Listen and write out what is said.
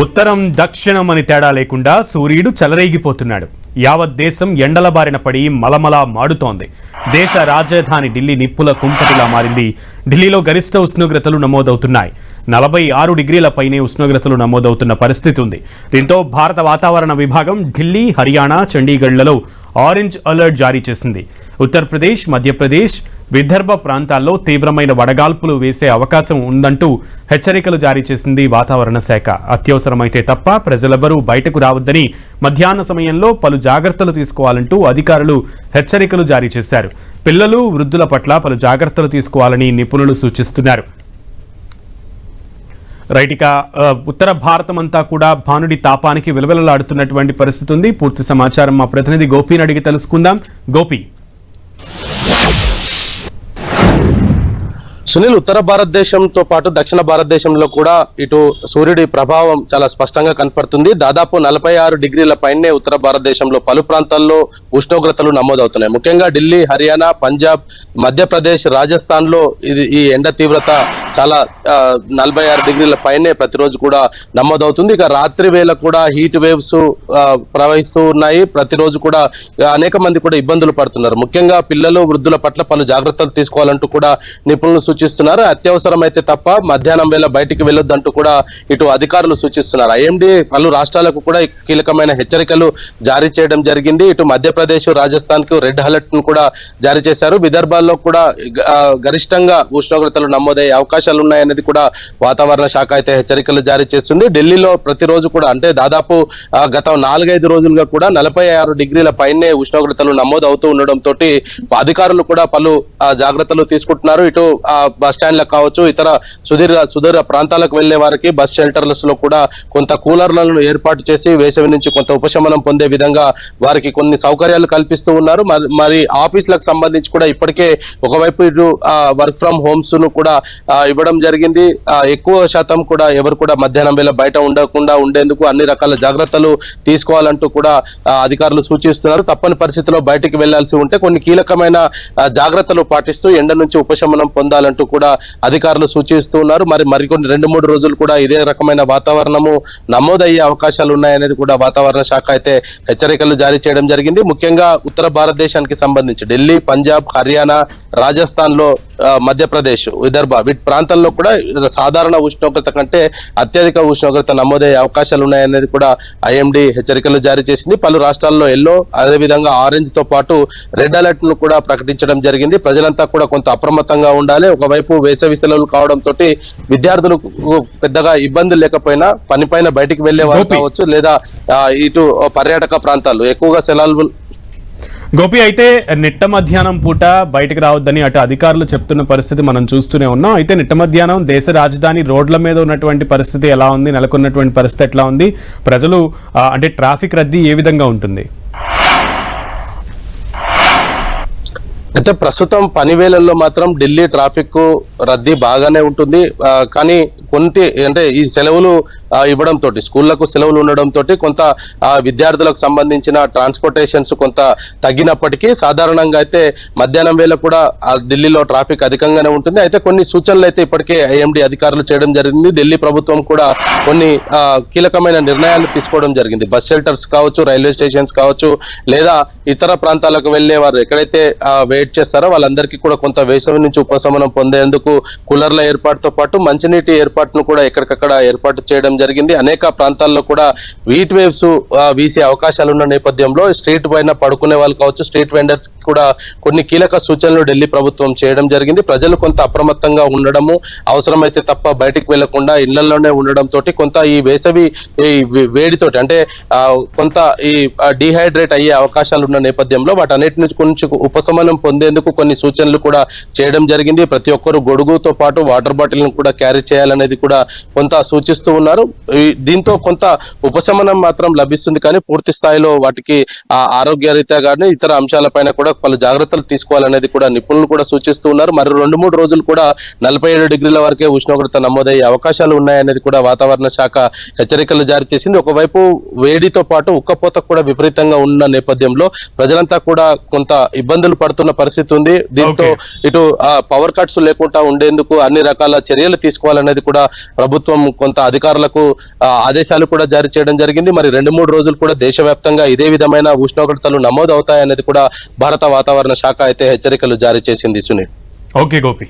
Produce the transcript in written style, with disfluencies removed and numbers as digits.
ఉత్తరం దక్షిణం అని తేడా లేకుండా సూర్యుడు చెలరేగిపోతున్నాడు. యావత్ దేశం ఎండల బారిన పడి మలమలా మాడుతోంది. దేశ రాజధాని ఢిల్లీ నిప్పుల కుంపటిలా మారింది. ఢిల్లీలో గరిష్ట ఉష్ణోగ్రతలు నమోదవుతున్నాయి. 46 డిగ్రీల పైనే ఉష్ణోగ్రతలు నమోదవుతున్న పరిస్థితి ఉంది. దీంతో భారత వాతావరణ విభాగం ఢిల్లీ, హర్యానా, చండీగఢ్లలో ఆరెంజ్ అలర్ట్ జారీ చేసింది. ఉత్తరప్రదేశ్, మధ్యప్రదేశ్, విదర్భ ప్రాంతాల్లో తీవ్రమైన వడగాల్పులు వేసే అవకాశం ఉందంటూ హెచ్చరికలు జారీ చేసింది వాతావరణ శాఖ. అత్యవసరమైతే తప్ప ప్రజలెవరూ బయటకు రావద్దని, మధ్యాహ్న సమయంలో పలు జాగ్రత్తలు తీసుకోవాలంటూ అధికారులు హెచ్చరికలు జారీ చేశారు. పిల్లలు, వృద్ధుల పట్ల పలు జాగ్రత్తలు తీసుకోవాలని నిపుణులు సూచిస్తున్నారు. రైట్, ఇక ఉత్తర భారతం అంతా కూడా భానుడి తాపానికి విలవిలలాడుతున్నటువంటి పరిస్థితి ఉంది. పూర్తి సమాచారం మా ప్రతినిధి గోపిని అడిగి తెలుసుకుందాం. గోపి, సునీల్, ఉత్తర భారతదేశంతో పాటు దక్షిణ భారతదేశంలో కూడా ఇటు సూర్యుడి ప్రభావం చాలా స్పష్టంగా కనపడుతుంది. దాదాపు 46 డిగ్రీల పైనే ఉత్తర భారతదేశంలో పలు ప్రాంతాల్లో ఉష్ణోగ్రతలు నమోదవుతున్నాయి. ముఖ్యంగా ఢిల్లీ, హర్యానా, పంజాబ్, మధ్యప్రదేశ్, రాజస్థాన్ లో ఈ ఎండ తీవ్రత చాలా 46 డిగ్రీల పైనే ప్రతిరోజు కూడా నమోదవుతుంది. ఇక రాత్రి వేళ కూడా హీట్ వేవ్స్ ప్రవహిస్తూ ఉన్నాయి. ప్రతిరోజు కూడా అనేక మంది కూడా ఇబ్బందులు పడుతున్నారు. ముఖ్యంగా పిల్లలు, వృద్ధుల పట్ల పలు జాగ్రత్తలు తీసుకోవాలంటూ కూడా నిపుణులు సూచిస్తున్నారు. అత్యవసరం అయితే తప్ప మధ్యాహ్నం వేళ బయటికి వెళ్ళొద్దంటూ కూడా ఇటు అధికారులు సూచిస్తున్నారు. ఐఎండీ పలు రాష్ట్రాలకు కూడా కీలకమైన హెచ్చరికలు జారీ చేయడం జరిగింది. ఇటు మధ్యప్రదేశ్, రాజస్థాన్ కు రెడ్ అలర్ట్ ను కూడా జారీ చేశారు. విదర్భాల్లో కూడా గరిష్టంగా ఉష్ణోగ్రతలు నమోదయ్యే అవకాశాలు ఉన్నాయనేది కూడా వాతావరణ శాఖ అయితే హెచ్చరికలు జారీ చేస్తుంది. ఢిల్లీలో ప్రతిరోజు కూడా అంటే దాదాపు గత 4-5 రోజులుగా కూడా 46 డిగ్రీల పైనే ఉష్ణోగ్రతలు నమోదు అవుతూ ఉండడంతో అధికారులు కూడా పలు జాగ్రత్తలు తీసుకుంటున్నారు. ఇటు బస్ స్టాండ్లకు కావచ్చు, ఇతర సుదూర ప్రాంతాలకు వెళ్లే వారికి బస్ షెల్టర్స్ లో కూడా కొంత కూలర్లను ఏర్పాటు చేసి వేసవి నుంచి కొంత ఉపశమనం పొందే విధంగా వారికి కొన్ని సౌకర్యాలు కల్పిస్తూ ఉన్నారు. మరి ఆఫీసులకు సంబంధించి కూడా ఇప్పటికే ఒకవైపు ఇటు వర్క్ ఫ్రం హోమ్స్ ను కూడా ఇవ్వడం జరిగింది. ఎక్కువ శాతం కూడా ఎవరు కూడా మధ్యాహ్నం వేళ బయట ఉండకుండా ఉండేందుకు అన్ని రకాల జాగ్రత్తలు తీసుకోవాలంటూ కూడా అధికారులు సూచిస్తున్నారు. తప్పని పరిస్థితిలో బయటికి వెళ్లాల్సి ఉంటే కొన్ని కీలకమైన జాగ్రత్తలు పాటిస్తూ ఎండ నుంచి ఉపశమనం పొందాలంటూ కూడా అధికారులు సూచిస్తూ ఉన్నారు. మరికొన్ని 2-3 రోజులు కూడా ఇదే రకమైన వాతావరణము నమోదయ్యే అవకాశాలు ఉన్నాయనేది కూడా వాతావరణ శాఖ అయితే హెచ్చరికలు జారీ చేయడం జరిగింది. ముఖ్యంగా ఉత్తర భారతదేశానికి సంబంధించి ఢిల్లీ, పంజాబ్, హర్యానా, రాజస్థాన్ లో, మధ్యప్రదేశ్, విదర్భ వీటి ప్రాంతాల్లో కూడా సాధారణ ఉష్ణోగ్రత కంటే అత్యధిక ఉష్ణోగ్రత నమోదయ్యే అవకాశాలు ఉన్నాయనేది కూడా ఐఎండీ హెచ్చరికలు జారీ చేసింది. పలు రాష్ట్రాల్లో ఎల్లో, అదేవిధంగా ఆరెంజ్ తో పాటు రెడ్ అలర్ట్ ను కూడా ప్రకటించడం జరిగింది. ప్రజలంతా కూడా కొంత అప్రమత్తంగా ఉండాలి. ఒకవైపు వేసవి సెలవులు కావడంతో విద్యార్థులు పెద్దగా ఇబ్బందులు లేకపోయినా పనిపైన బయటికి వెళ్లే వారు కావచ్చు, లేదా ఇటు పర్యాటక ప్రాంతాలు ఎక్కువగా సెలవులు. గోపి, అయితే నిట్ట మధ్యాహ్నం పూట బయటకు రావద్దని అటు అధికారులు చెప్తున్న పరిస్థితి మనం చూస్తూనే ఉన్నాం. అయితే నిట్ట మధ్యాహ్నం దేశ రాజధాని రోడ్ల మీద ఉన్నటువంటి పరిస్థితి ఎలా ఉంది, నెలకొన్నటువంటి పరిస్థితి ఎట్లా ఉంది, ప్రజలు అంటే ట్రాఫిక్ రద్దీ ఏ విధంగా ఉంటుంది? అయితే ప్రస్తుతం పని వేళల్లో మాత్రం ఢిల్లీ ట్రాఫిక్ రద్దీ బాగానే ఉంటుంది. కానీ అంటే ఈ సెలవులు ఇవ్వడంతో, స్కూళ్లకు సెలవులు ఉండడంతో కొంత విద్యార్థులకు సంబంధించిన ట్రాన్స్పోర్టేషన్స్ కొంత తగ్గినప్పటికీ సాధారణంగా అయితే మధ్యాహ్నం వేళ కూడా ఢిల్లీలో ట్రాఫిక్ అధికంగానే ఉంటుంది. అయితే కొన్ని సూచనలు అయితే ఇప్పటికే ఐఎండీ అధికారులు చేయడం జరిగింది. ఢిల్లీ ప్రభుత్వం కూడా కొన్ని కీలకమైన నిర్ణయాలు తీసుకోవడం జరిగింది. బస్ షెల్టర్స్ కావచ్చు, రైల్వే స్టేషన్స్ కావచ్చు, లేదా ఇతర ప్రాంతాలకు వెళ్లే వారు ఎక్కడైతే వెయిట్ చేస్తారో వాళ్ళందరికీ కూడా కొంత వేసవి నుంచి ఉపశమనం పొందేందుకు కూలర్ల ఏర్పాటుతో పాటు మంచినీటి ఏర్పాటును కూడా ఎక్కడికక్కడ ఏర్పాటు చేయడం జరిగింది. అనేక ప్రాంతాల్లో కూడా హీట్ వేవ్స్ వీసే అవకాశాలు ఉన్న నేపథ్యంలో స్ట్రీట్ పైన పడుకునే వాళ్ళు కావచ్చు, స్ట్రీట్ వెండర్స్ కూడా కొన్ని కీలక సూచనలు ఢిల్లీ ప్రభుత్వం చేయడం జరిగింది. ప్రజలు కొంత అప్రమత్తంగా ఉండడము, అవసరమైతే తప్ప బయటికి వెళ్లకుండా ఇళ్లలోనే ఉండడంతో కొంత ఈ వేసవి వేడితోటి అంటే కొంత ఈ డిహైడ్రేట్ అయ్యే అవకాశాలు ఉన్న నేపథ్యంలో వాటన్నిటి నుంచి ఉపశమనం పొందేందుకు కొన్ని సూచనలు కూడా చేయడం జరిగింది. ప్రతి ఒక్కరు గొడుగుతో పాటు వాటర్ బాటిల్ ను కూడా క్యారీ చేయాలనేది కూడా కొంత సూచిస్తూ ఉన్నారు. దీంతో కొంత ఉపశమనం మాత్రం లభిస్తుంది, కానీ పూర్తి స్థాయిలో వాటికి ఆరోగ్య రీత్యా కానీ ఇతర అంశాలపైన కూడా పలు జాగ్రత్తలు తీసుకోవాలనేది కూడా నిపుణులు కూడా సూచిస్తూ ఉన్నారు. మరి 2-3 రోజులు కూడా 47 డిగ్రీల వరకే ఉష్ణోగ్రత నమోదయ్యే అవకాశాలు ఉన్నాయనేది కూడా వాతావరణ శాఖ హెచ్చరికలు జారీ చేసింది. ఒకవైపు వేడితో పాటు ఉక్కపోత కూడా విపరీతంగా ఉన్న నేపథ్యంలో ప్రజలంతా కూడా కొంత ఇబ్బందులు పడుతున్న పరిస్థితి ఉంది. దీంతో ఇటు పవర్ కట్స్ లేకుండా ఉండేందుకు అన్ని రకాల చర్యలు తీసుకోవాలనేది కూడా ప్రభుత్వం కొంత అధికారులకు ఆదేశాలు కూడా జారీ చేయడం జరిగింది. మరి 2-3 రోజులు కూడా దేశవ్యాప్తంగా ఇదే విధమైన ఉష్ణోగ్రతలు నమోదు అవుతాయనేది కూడా భారత వాతావరణ శాఖ అయితే హెచ్చరికలు జారీ చేసింది. సునీల్. ఓకే గోపి.